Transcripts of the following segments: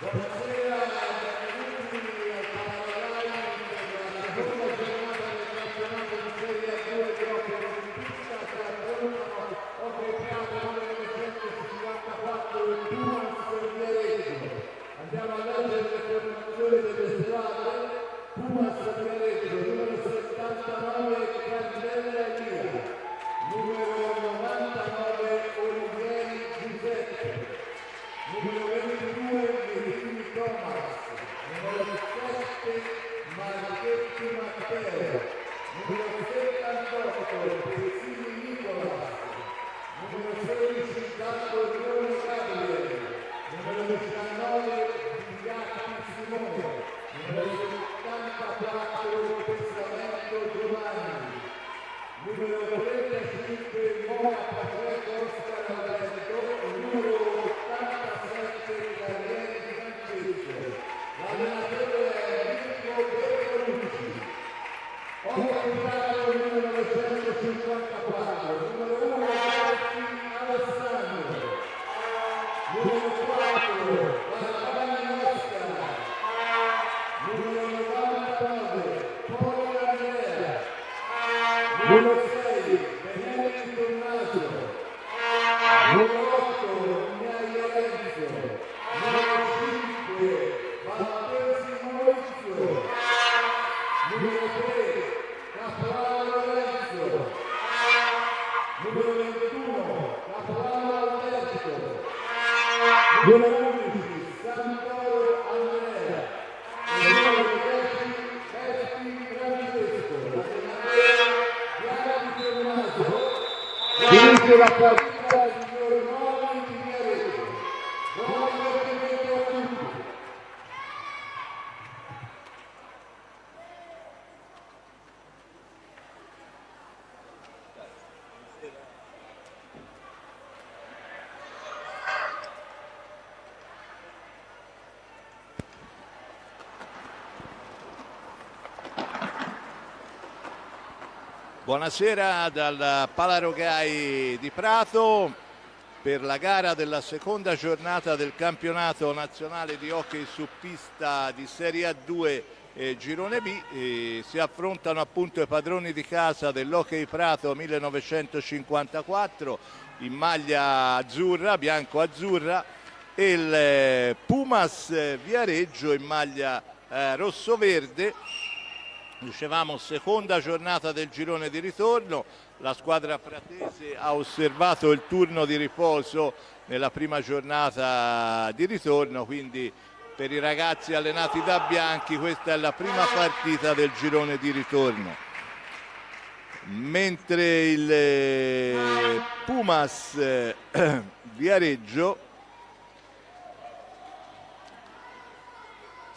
Buonasera, benvenuti al Panorama della seconda giornata del campionato di Serie A2 di hockey olimpista tra Torino, Hockey Teatro 1954 e Pumas per Viareggio. Andiamo a leggere le formazioni delle squadre. Pumas Viareggio, numero 79 Candela Elia, numero 99 Olivieri Giuseppe, numero 22 Virginito Numero 11, Santoro Andrea. Numero 10, Vespi Francesco. Chiara Di Tommaso. Finisce la partita il signor Moli di Viareggio. Buon divertimento a tutti. Buonasera dal Palarogai di Prato per la gara della seconda giornata del campionato nazionale di hockey su pista di Serie A2 Girone B. Si affrontano appunto i padroni di casa dell'Hockey Prato 1954 in maglia azzurra, bianco-azzurra, e il Pumas Viareggio in maglia rosso-verde. Dicevamo seconda giornata del girone di ritorno, la squadra pratese ha osservato il turno di riposo nella prima giornata di ritorno, quindi per i ragazzi allenati da Bianchi questa è la prima partita del girone di ritorno. Mentre il Pumas Viareggio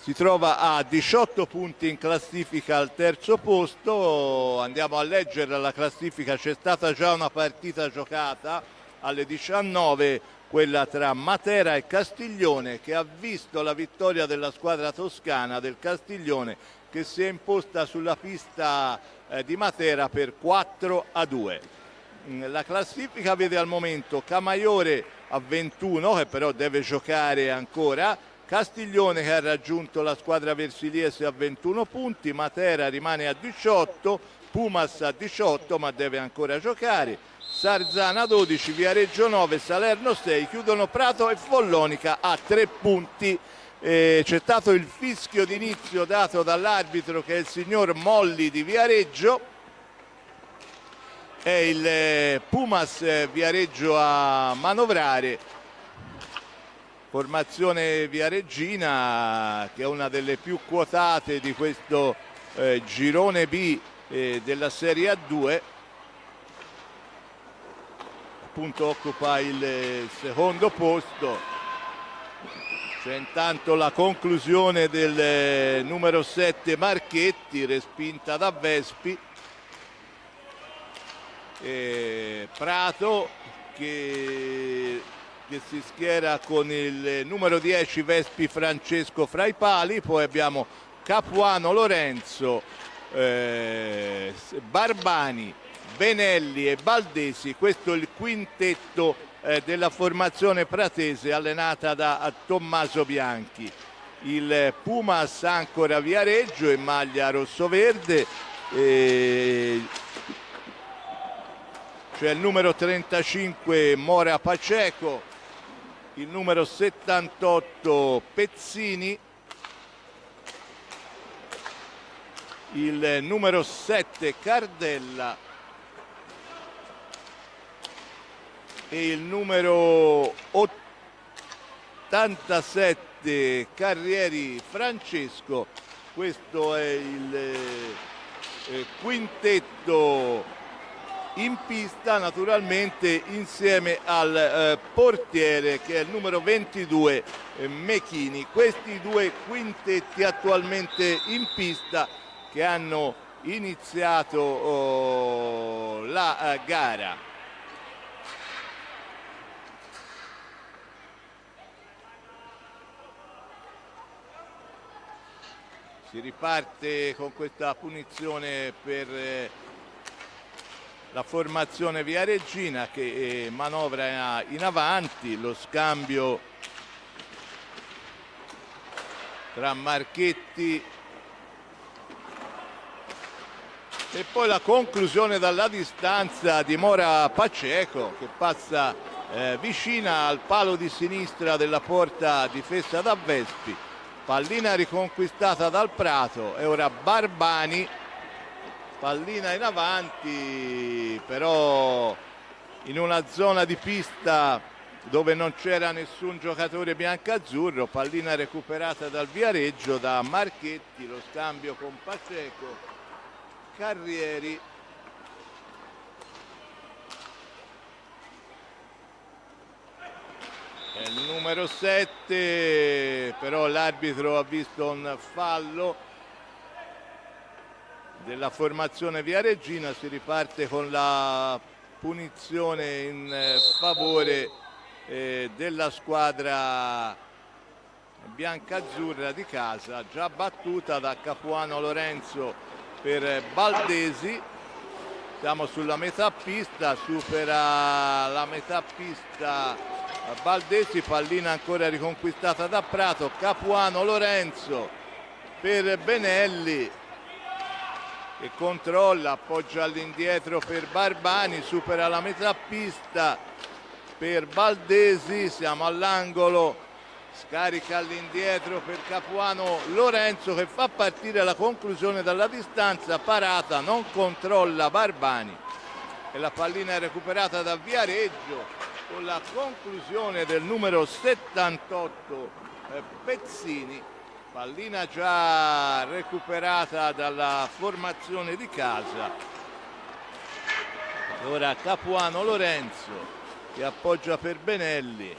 si trova a 18 punti in classifica al terzo posto. Andiamo a leggere la classifica, c'è stata già una partita giocata alle 19, quella tra Matera e Castiglione, che ha visto la vittoria della squadra toscana del Castiglione, che si è imposta sulla pista di Matera per 4-2. La classifica vede al momento Camaiore a 21, che però deve giocare ancora, Castiglione che ha raggiunto la squadra versiliese a 21 punti, Matera rimane a 18, Pumas a 18 ma deve ancora giocare, Sarzana 12, Viareggio 9, Salerno 6, chiudono Prato e Follonica a 3 punti. C'è stato il fischio d'inizio dato dall'arbitro, che è il signor Molli di Viareggio. È il Pumas Viareggio a manovrare. Formazione viareggina che è una delle più quotate di questo girone B della Serie A2, appunto occupa il secondo posto. C'è intanto la conclusione del numero 7 Marchetti, respinta da Vespi. Prato che si schiera con il numero 10 Vespi Francesco fra i pali, poi abbiamo Capuano Lorenzo, Barbani, Benelli e Baldesi. Questo è il quintetto della formazione pratese allenata da Tommaso Bianchi. Il Pumas ancora Viareggio in maglia rossoverde, c'è il numero 35 Mora Paceco, il numero 78 Pezzini, il numero 7 Cardella e il numero 87 Carrieri Francesco. Questo è il quintetto in pista, naturalmente insieme al portiere, che è il numero 22 Mechini. Questi due quintetti attualmente in pista, che hanno iniziato la gara. Si riparte con questa punizione per la formazione viareggina, che manovra in avanti. Lo scambio tra Marchetti e poi la conclusione dalla distanza di Mora Paceco, che passa vicina al palo di sinistra della porta difesa da Vespi. Pallina riconquistata dal Prato e ora Barbani, pallina in avanti, però in una zona di pista dove non c'era nessun giocatore biancazzurro. Pallina recuperata dal Viareggio da Marchetti, lo scambio con Paceco, Carrieri. È il numero 7, però l'arbitro ha visto un fallo della formazione viareggina. Si riparte con la punizione in favore della squadra biancazzurra di casa, già battuta da Capuano Lorenzo per Baldesi. Siamo sulla metà pista, supera la metà pista Baldesi, pallina ancora riconquistata da Prato, Capuano Lorenzo per Benelli che controlla, appoggia all'indietro per Barbani, supera la metà pista per Baldesi, siamo all'angolo, scarica all'indietro per Capuano Lorenzo che fa partire la conclusione dalla distanza, parata, non controlla Barbani e la pallina è recuperata da Viareggio con la conclusione del numero 78 Pezzini. Pallina già recuperata dalla formazione di casa. Ora Capuano Lorenzo che appoggia per Benelli,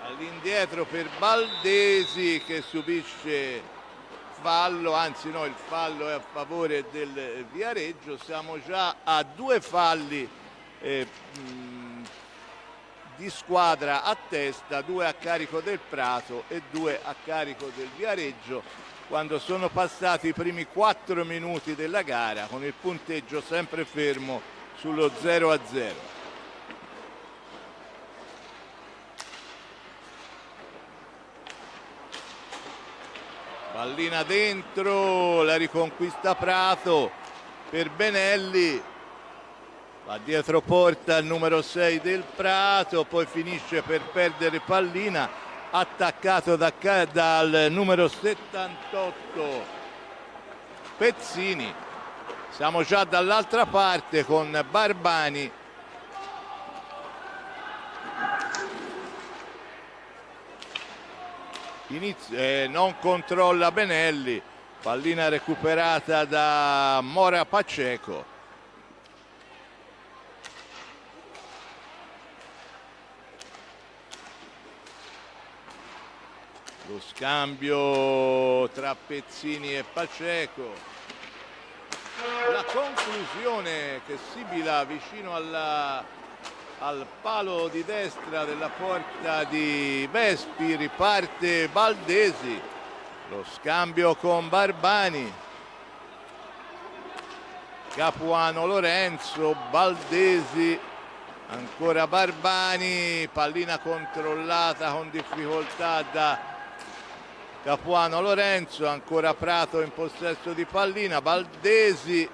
all'indietro per Baldesi che subisce fallo, anzi no, il fallo è a favore del Viareggio. Siamo già a 2 falli di squadra a testa, 2 a carico del Prato e 2 a carico del Viareggio, quando sono passati i primi 4 minuti della gara con il punteggio sempre fermo sullo 0-0. Pallina dentro, la riconquista Prato per Benelli, va dietro porta il numero 6 del Prato, poi finisce per perdere pallina, attaccato dal numero 78 Pezzini. Siamo già dall'altra parte con Barbani non controlla Benelli, pallina recuperata da Mora Paceco. Lo scambio tra Pezzini e Paceco, la conclusione che sibila vicino al palo di destra della porta di Vespi, riparte Baldesi, lo scambio con Barbani, Capuano Lorenzo, Baldesi, ancora Barbani, pallina controllata con difficoltà da Capuano Lorenzo, ancora Prato in possesso di pallina, Baldesi,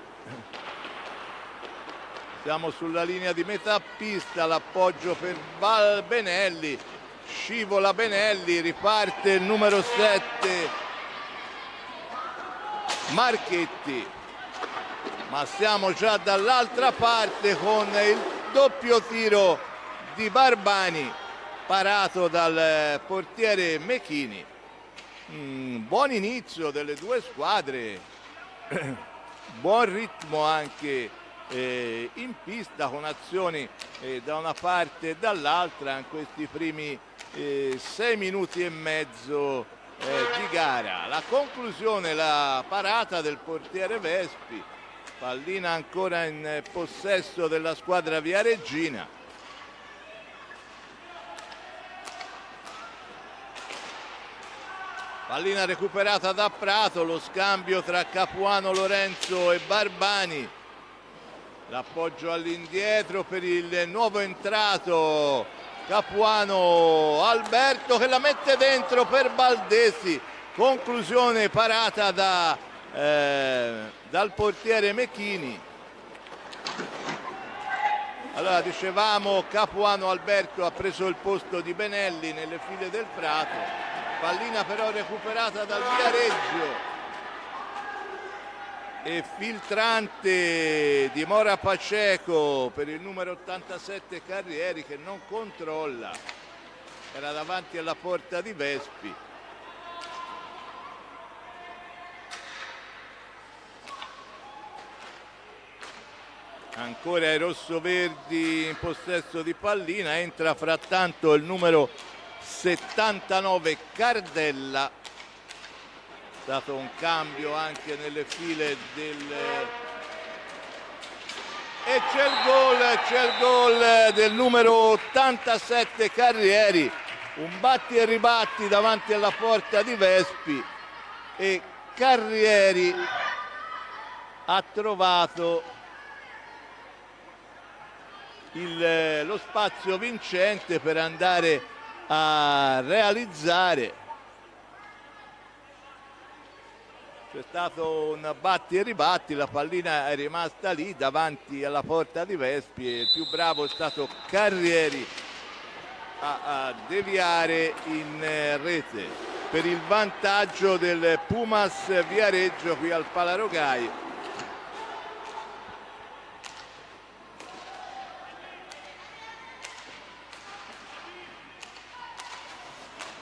siamo sulla linea di metà pista, l'appoggio per Benelli, scivola Benelli, riparte il numero 7 Marchetti, ma siamo già dall'altra parte con il doppio tiro di Barbani parato dal portiere Mechini. Buon inizio delle due squadre, buon ritmo anche in pista con azioni da una parte e dall'altra in questi primi 6 minuti e mezzo di gara. La conclusione, la parata del portiere Vespi, pallina ancora in possesso della squadra viareggina. Pallina recuperata da Prato, lo scambio tra Capuano Lorenzo e Barbani, l'appoggio all'indietro per il nuovo entrato Capuano Alberto che la mette dentro per Baldesi, conclusione parata dal portiere Mechini. Allora dicevamo, Capuano Alberto ha preso il posto di Benelli nelle file del Prato, pallina però recuperata dal Viareggio. e filtrante di Mora Paceco per il numero 87 Carrieri, che non controlla, era davanti alla porta di Vespi. Ancora i rossoverdi in possesso di pallina, entra frattanto il numero 79 Cardella. È stato un cambio anche nelle file e c'è il gol del numero 87 Carrieri, un batti e ribatti davanti alla porta di Vespi e Carrieri ha trovato lo spazio vincente per andare a realizzare. C'è stato un batti e ribatti, la pallina è rimasta lì davanti alla porta di Vespi e il più bravo è stato Carrieri a deviare in rete per il vantaggio del Pumas Viareggio qui al Palarogai.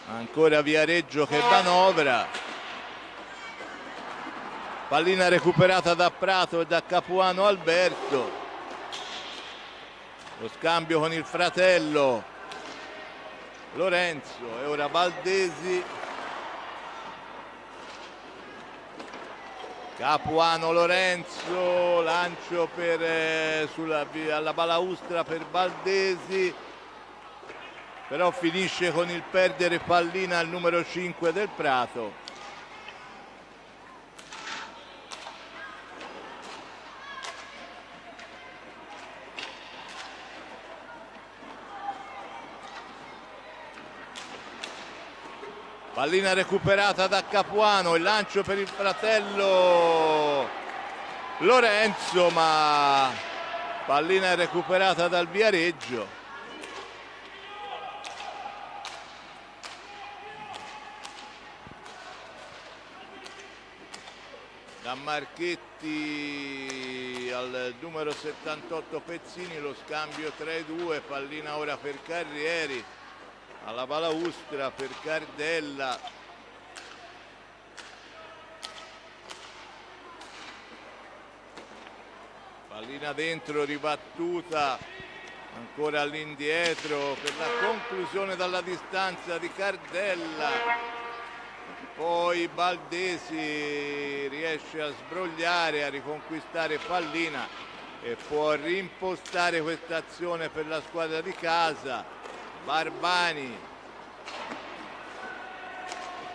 Ancora Viareggio che manovra, pallina recuperata da Prato e da Capuano Alberto, lo scambio con il fratello Lorenzo e ora Valdesi, Capuano Lorenzo, lancio alla balaustra per Valdesi, però finisce con il perdere pallina al numero 5 del Prato. Pallina recuperata da Capuano, il lancio per il fratello Lorenzo, ma pallina recuperata dal Viareggio. Da Marchetti al numero 78 Pezzini, lo scambio 3-2, pallina ora per Carrieri, alla balaustra per Cardella. Pallina dentro, ribattuta, ancora all'indietro per la conclusione dalla distanza di Cardella. Poi Valdesi riesce a sbrogliare, a riconquistare pallina e può rimpostare questa azione per la squadra di casa. Barbani,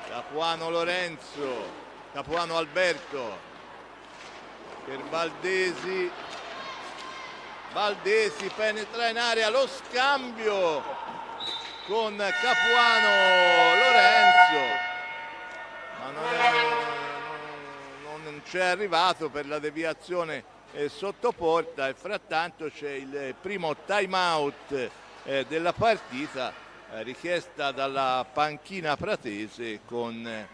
Capuano Lorenzo, Capuano Alberto per Valdesi, Valdesi penetra in area, lo scambio con Capuano Lorenzo, ma non c'è arrivato per la deviazione sotto porta e frattanto c'è il primo time out della partita richiesta dalla panchina pratese con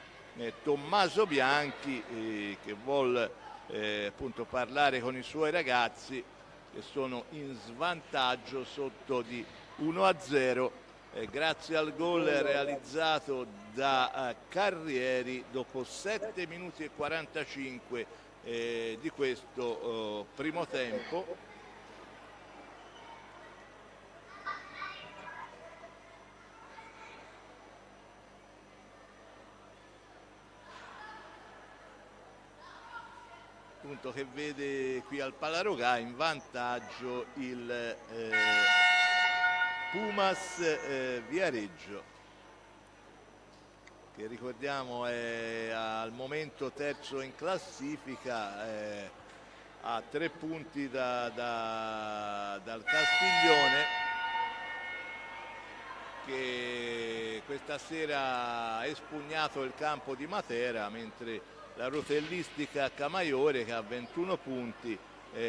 Tommaso Bianchi che vuol appunto parlare con i suoi ragazzi che sono in svantaggio sotto di 1-0 grazie al gol realizzato da Carrieri dopo 7 minuti e 45 di questo primo tempo. Punto che vede qui al Palaroga in vantaggio il Pumas Viareggio, che ricordiamo è al momento terzo in classifica, a 3 punti dal Castiglione, che questa sera ha espugnato il campo di Matera, mentre la rotellistica Camaiore, che ha 21 punti,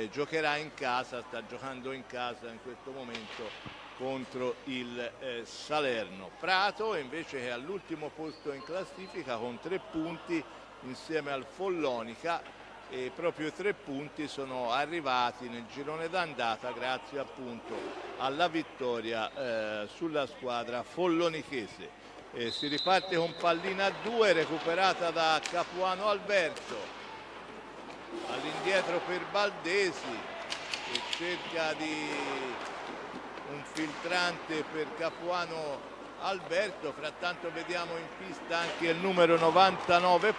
giocherà in casa, sta giocando in casa in questo momento contro il Salerno. Prato invece che è all'ultimo posto in classifica con 3 punti insieme al Follonica e proprio i 3 punti sono arrivati nel girone d'andata grazie appunto alla vittoria sulla squadra follonichese. Si riparte con pallina a 2 recuperata da Capuano Alberto, all'indietro per Baldesi che cerca di un filtrante per Capuano Alberto. Frattanto vediamo in pista anche il numero 99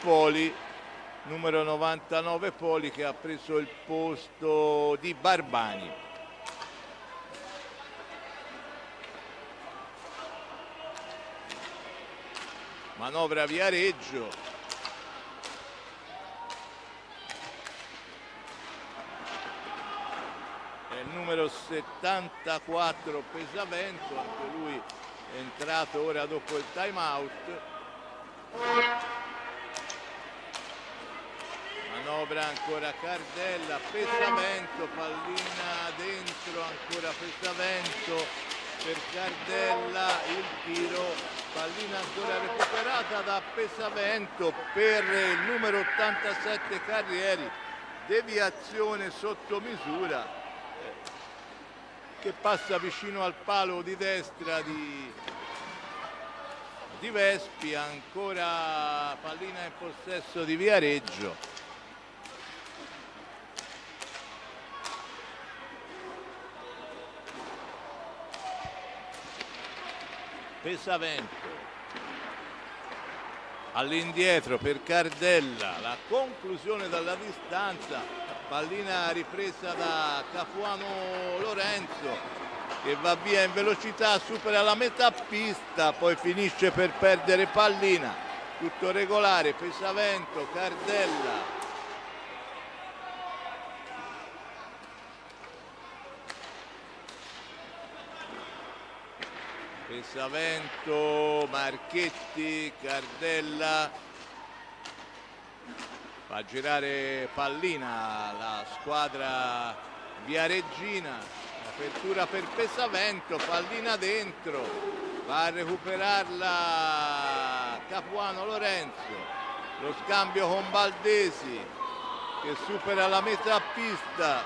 Poli che ha preso il posto di Barbani. Manovra Viareggio, è il numero 74 Pesavento, anche lui è entrato ora dopo il time out. Manovra ancora Cardella, Pesavento, pallina dentro, ancora Pesavento per Cardella, il tiro, pallina ancora recuperata da Pesavento per il numero 87 Carrieri, deviazione sotto misura che passa vicino al palo di destra di Vespi, ancora pallina in possesso di Viareggio. Pesavento all'indietro per Cardella, la conclusione dalla distanza, pallina ripresa da Capuano Lorenzo che va via in velocità, supera la metà pista, poi finisce per perdere pallina. Tutto regolare, Pesavento, Cardella. Pesavento, Marchetti, Cardella, fa girare pallina la squadra viareggina, apertura per Pesavento, pallina dentro, va a recuperarla Capuano Lorenzo, lo scambio con Baldesi che supera la metà pista,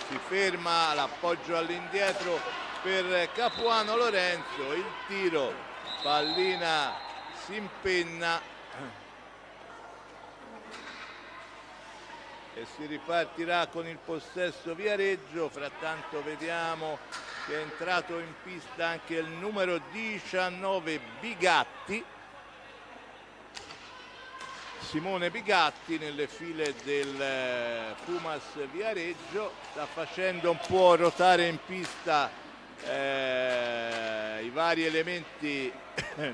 si ferma, l'appoggio all'indietro per Capuano Lorenzo, il tiro, pallina si impenna e si ripartirà con il possesso Viareggio. Frattanto vediamo che è entrato in pista anche il numero 19 Bigatti, Simone Bigatti, nelle file del Pumas Viareggio, sta facendo un po' ruotare in pista i vari elementi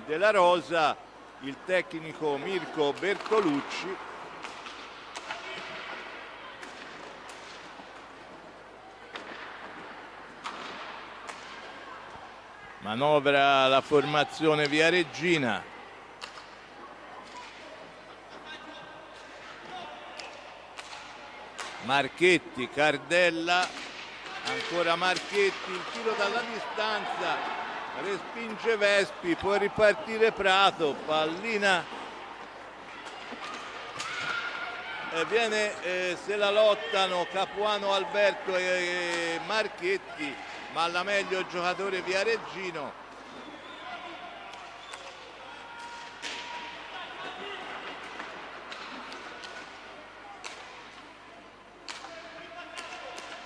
della rosa il tecnico Mirko Bertolucci. Manovra la formazione viareggina. Marchetti, Cardella, ancora Marchetti, il tiro dalla distanza, respinge Vespi, può ripartire Prato, pallina se la lottano Capuano Alberto e Marchetti, ma alla meglio il giocatore viareggino.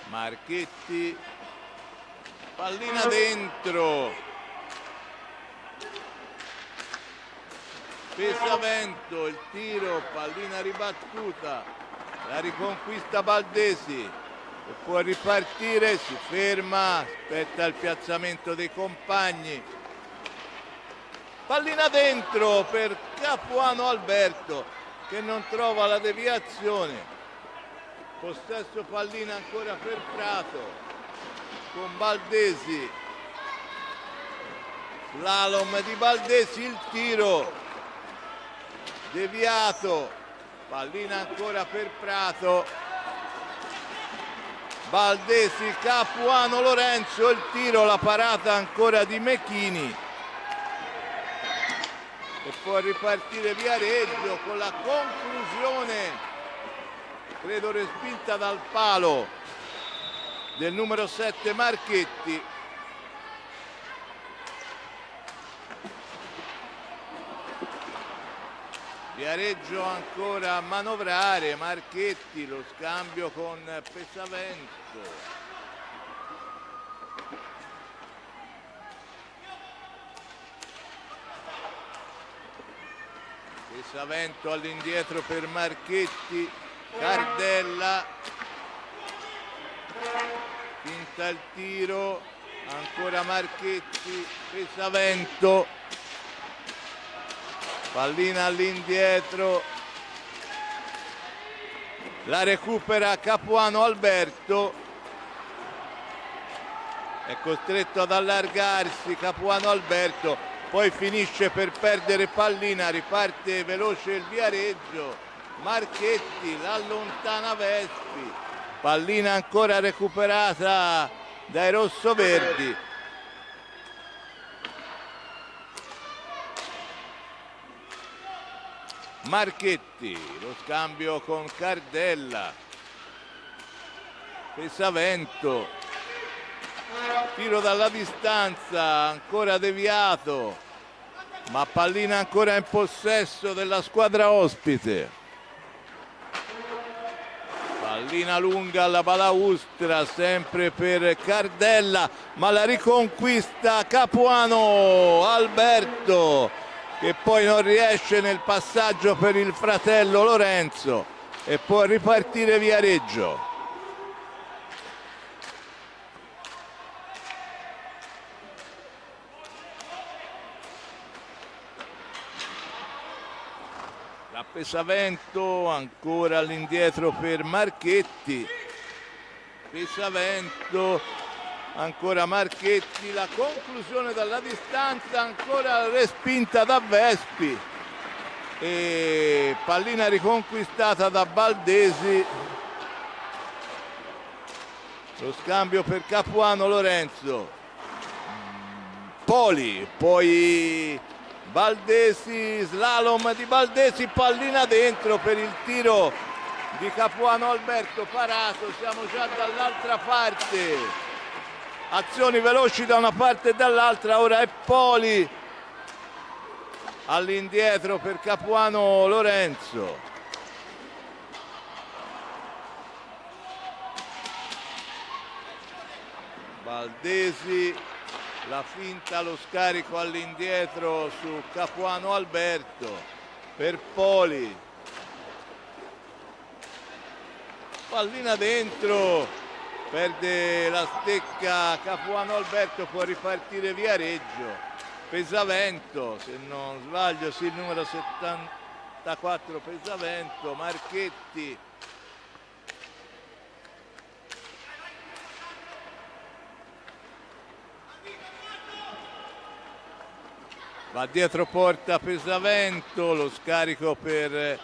Marchetti, pallina dentro, Pesavento, il tiro, pallina ribattuta, la riconquista Baldesi e può ripartire, si ferma, aspetta il piazzamento dei compagni, pallina dentro per Capuano Alberto che non trova la deviazione. Possesso pallina ancora per Prato con Baldesi, slalom di Baldesi, il tiro deviato, pallina ancora per Prato, Baldesi, Capuano Lorenzo, il tiro, la parata ancora di Mechini e può ripartire Viareggio con la conclusione credo respinta dal palo del numero 7 Marchetti. Viareggio ancora a manovrare, Marchetti, lo scambio con Pesavento. Pesavento all'indietro per Marchetti, Cardella, finta il tiro, ancora Marchetti, Pesavento, pallina all'indietro, la recupera Capuano Alberto, è costretto ad allargarsi Capuano Alberto, poi finisce per perdere pallina, riparte veloce il Viareggio, Marchetti l'allontana Vespi, pallina ancora recuperata dai rossoverdi. Marchetti, lo scambio con Cardella, Pesavento, tiro dalla distanza, ancora deviato, ma pallina ancora in possesso della squadra ospite. Pallina lunga alla balaustra, sempre per Cardella, ma la riconquista Capuano Alberto, che poi non riesce nel passaggio per il fratello Lorenzo e può ripartire Viareggio. La Pesavento ancora all'indietro per Marchetti, Pesavento, ancora Marchetti, la conclusione dalla distanza, ancora respinta da Vespi e pallina riconquistata da Baldesi, lo scambio per Capuano Lorenzo, Poli, poi Baldesi, slalom di Baldesi, pallina dentro per il tiro di Capuano Alberto, parato, siamo già dall'altra parte, azioni veloci da una parte e dall'altra, ora è Poli all'indietro per Capuano Lorenzo. Baldesi, la finta, lo scarico all'indietro su Capuano Alberto per Poli, pallina dentro, perde la stecca Capuano Alberto, può ripartire Viareggio. Pesavento, se non sbaglio, sì, il numero 74 Pesavento, Marchetti, va dietro porta Pesavento, lo scarico per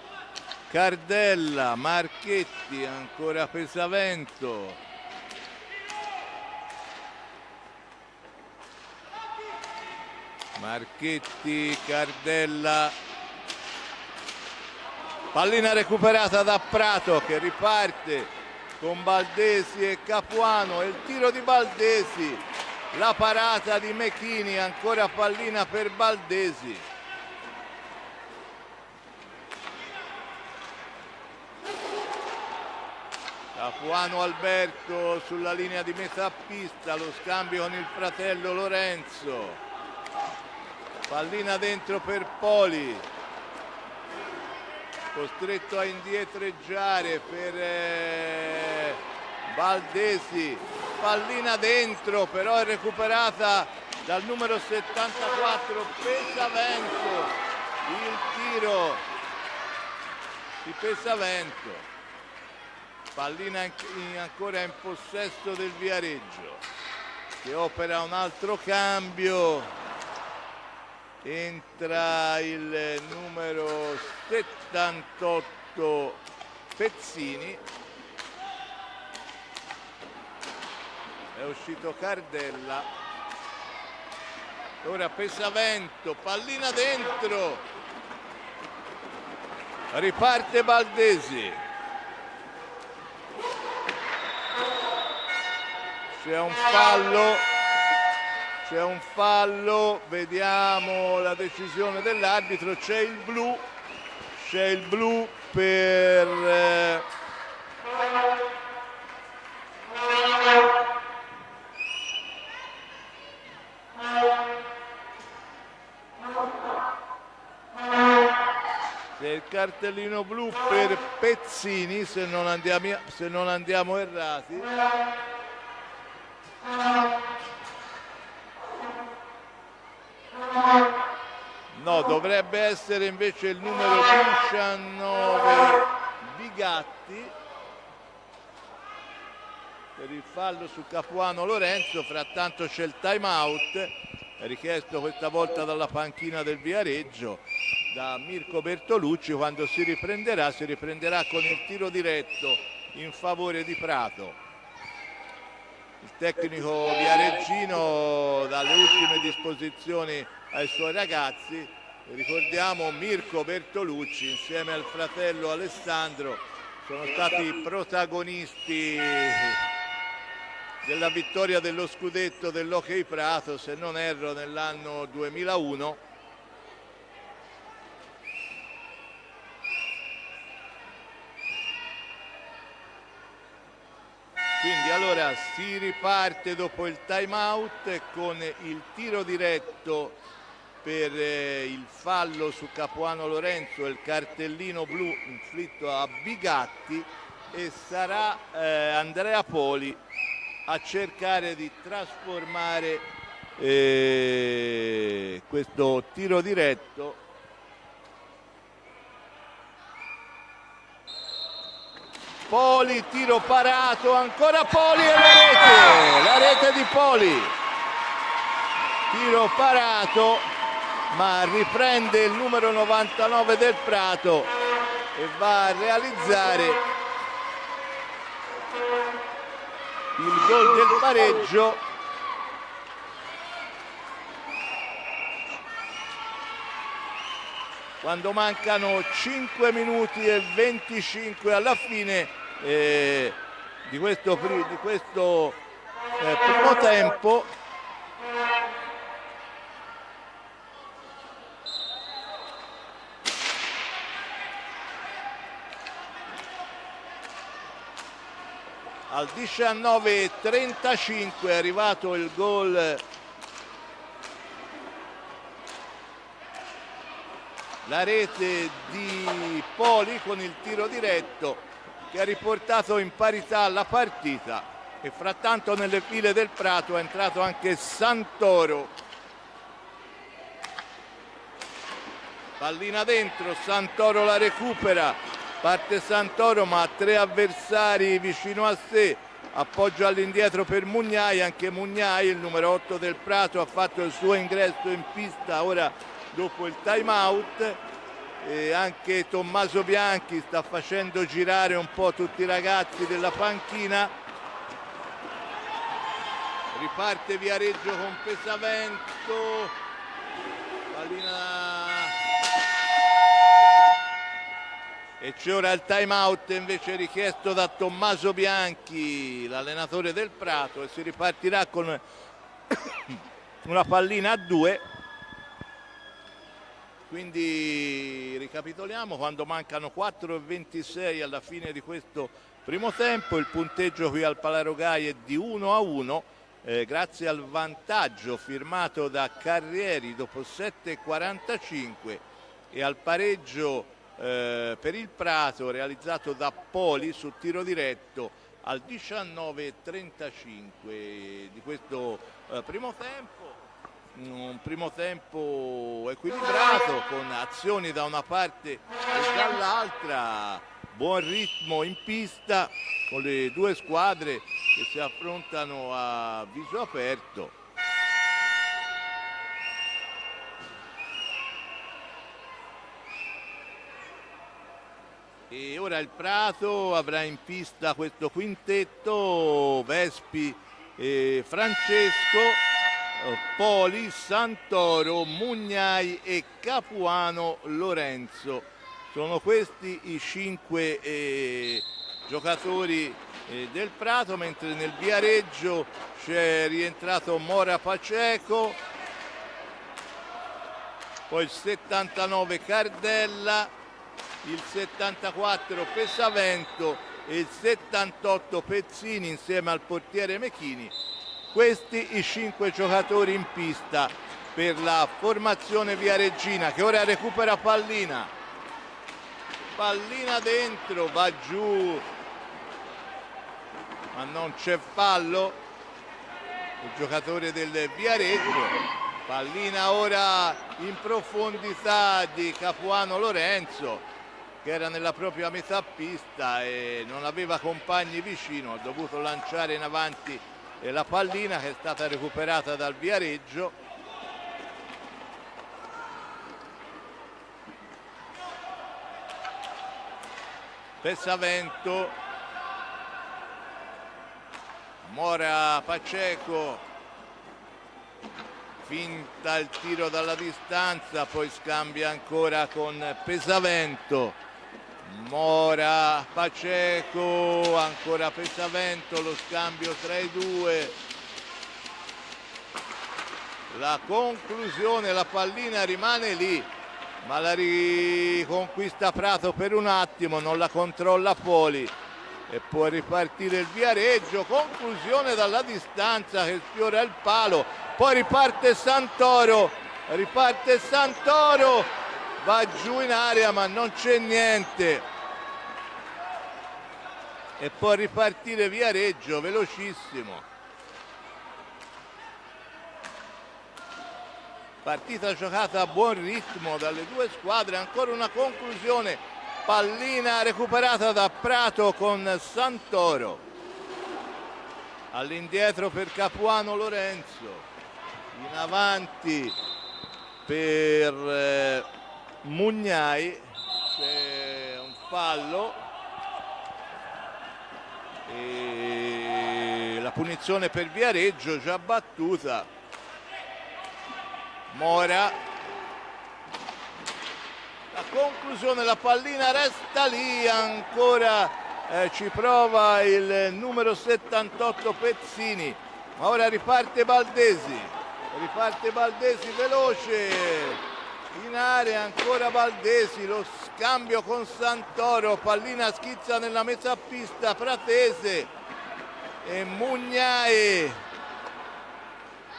Cardella, Marchetti, ancora Pesavento, Marchetti, Cardella, pallina recuperata da Prato che riparte con Baldesi e Capuano, e il tiro di Baldesi, la parata di Mechini, ancora pallina per Baldesi. Capuano Alberto sulla linea di metà pista, lo scambio con il fratello Lorenzo, pallina dentro per Poli, costretto a indietreggiare per Baldesi, pallina dentro, però è recuperata dal numero 74 Pesavento, il tiro di Pesavento, pallina ancora in possesso del Viareggio che opera un altro cambio, entra il numero 78 Pezzini, è uscito Cardella, ora Pesavento, pallina dentro, riparte Baldesi, c'è un fallo, vediamo la decisione dell'arbitro, c'è il blu per c'è il cartellino blu per Pezzini, se non andiamo errati. No, dovrebbe essere invece il numero 19 Bigatti per il fallo su Capuano Lorenzo. Frattanto c'è il time out richiesto questa volta dalla panchina del Viareggio da Mirko Bertolucci. Quando si riprenderà con il tiro diretto in favore di Prato. Il tecnico viareggino dalle ultime disposizioni ai suoi ragazzi, ricordiamo Mirko Bertolucci insieme al fratello Alessandro sono stati protagonisti della vittoria dello scudetto dell'Hockey Prato, se non erro nell'anno 2001. Quindi allora si riparte dopo il time out con il tiro diretto per il fallo su Capuano Lorenzo e il cartellino blu inflitto a Bigatti, e sarà Andrea Poli a cercare di trasformare questo tiro diretto. Poli, tiro parato, ancora Poli e la rete di Poli, tiro parato, ma riprende il numero 99 del Prato e va a realizzare il gol del pareggio. Quando mancano 5 minuti e 25 alla fine di questo primo tempo. Al 19:35 è arrivato il gol, la rete di Poli con il tiro diretto che ha riportato in parità la partita, e frattanto nelle file del Prato è entrato anche Santoro. Pallina dentro, Santoro la recupera, parte Santoro ma ha 3 avversari vicino a sé, appoggio all'indietro per Mugnai, anche Mugnai, il numero 8 del Prato, ha fatto il suo ingresso in pista ora dopo il time out. E anche Tommaso Bianchi sta facendo girare un po' tutti i ragazzi della panchina. Riparte Viareggio con Pesavento, pallina, e c'è ora il time out invece richiesto da Tommaso Bianchi, l'allenatore del Prato, e si ripartirà con una pallina a 2. Quindi ricapitoliamo, quando mancano 4:26 alla fine di questo primo tempo, il punteggio qui al Palarogai è di 1-1, grazie al vantaggio firmato da Carrieri dopo 7:45 e al pareggio per il Prato realizzato da Poli su tiro diretto al 19:35 di questo primo tempo. Un primo tempo equilibrato con azioni da una parte e dall'altra, buon ritmo in pista con le due squadre che si affrontano a viso aperto. E ora il Prato avrà in pista questo quintetto: Vespi, Francesco, Poli, Santoro, Mugnai e Capuano Lorenzo. Sono questi i 5 giocatori del Prato, mentre nel Viareggio c'è rientrato Mora Paceco, poi il 79 Cardella, il 74 Pesavento e il 78 Pezzini insieme al portiere Mechini. Questi i 5 giocatori in pista per la formazione viareggina, che ora recupera pallina dentro, va giù, ma non c'è fallo. Il giocatore del Viareggio, pallina ora in profondità di Capuano Lorenzo, che era nella propria metà pista e non aveva compagni vicino, ha dovuto lanciare in avanti la pallina, che è stata recuperata dal Viareggio. Pesavento, Mora Paceco, finta il tiro dalla distanza, poi scambia ancora con Pesavento. Mora Paceco, ancora Pesavento, lo scambio tra i due. La conclusione, la pallina rimane lì, ma la riconquista Prato per un attimo, non la controlla Poli e può ripartire il Viareggio. Conclusione dalla distanza che sfiora il palo, poi riparte Santoro, va giù in area ma non c'è niente e può ripartire Viareggio velocissimo. Partita giocata a buon ritmo dalle due squadre, ancora una conclusione, pallina recuperata da Prato con Santoro, all'indietro per Capuano Lorenzo, in avanti per Mugnai, c'è un fallo e la punizione per Viareggio già battuta. Mora, la conclusione, la pallina resta lì, ancora ci prova il numero 78 Pezzini, ma ora riparte Baldesi veloce in area, ancora Baldesi, lo scambio con Santoro, pallina schizza nella metà pista pratese e Mugnai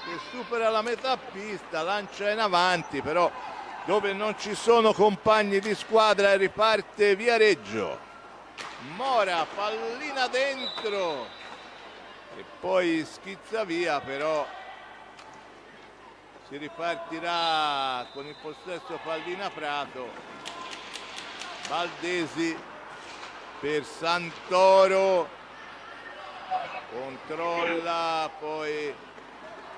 che supera la metà pista, lancia in avanti, però dove non ci sono compagni di squadra riparte Viareggio. Mora, pallina dentro e poi schizza via, però si ripartirà con il possesso pallina Prato. Baldesi per Santoro, controlla, poi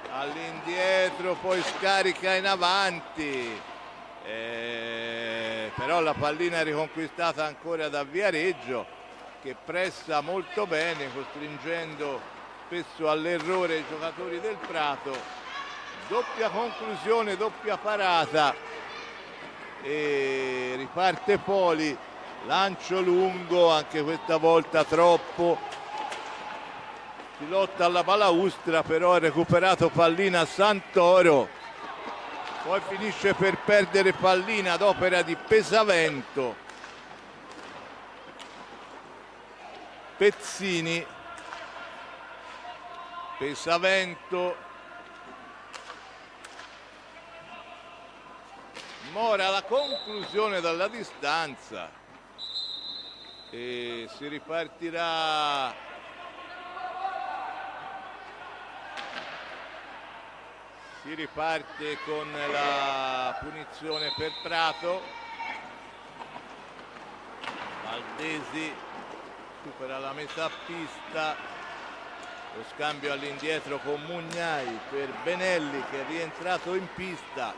all'indietro, poi scarica in avanti, però la pallina è riconquistata ancora da Viareggio, che pressa molto bene, costringendo spesso all'errore i giocatori del Prato. Doppia conclusione, doppia parata e riparte Poli, lancio lungo, anche questa volta troppo. Si lotta alla balaustra, però ha recuperato pallina Santoro, poi finisce per perdere pallina ad opera di Pesavento. Pezzini, Pesavento, Mora, la conclusione dalla distanza e si ripartirà. Si riparte con la punizione per Prato. Baldesi supera la metà pista, lo scambio all'indietro con Mugnai per Benelli, che è rientrato in pista.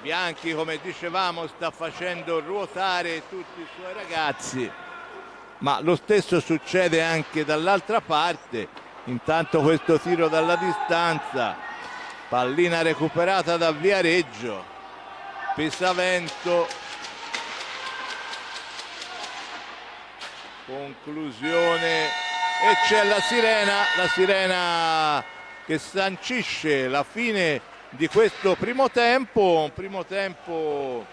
Bianchi, come dicevamo, sta facendo ruotare tutti i suoi ragazzi, ma lo stesso succede anche dall'altra parte. Intanto questo tiro dalla distanza, pallina recuperata da Viareggio. Pesavento conclusione e c'è la sirena che sancisce la fine di questo primo tempo, un primo tempo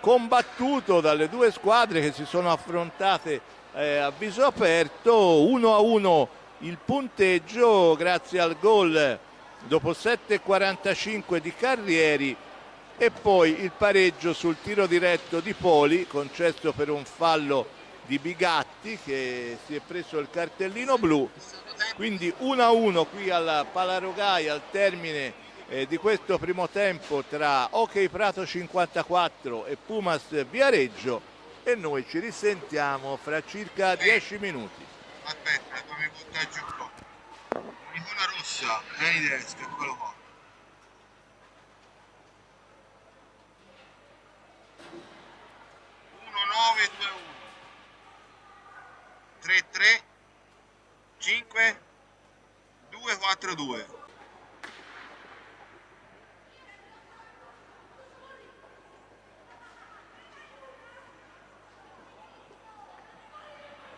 combattuto dalle due squadre che si sono affrontate a viso aperto. 1-1 il punteggio grazie al gol dopo 7,45 di Carrieri e poi il pareggio sul tiro diretto di Poli concesso per un fallo di Bigatti che si è preso il cartellino blu. Quindi 1-1 qui al Palarogai al termine di questo primo tempo tra Hockey Prato 54 e Pumas Viareggio, e noi ci risentiamo fra circa 10 minuti. Aspetta, fammi buttare giù un po'. Un'icona rossa, vieni tedesco, eccolo qua. 1921 33 5 242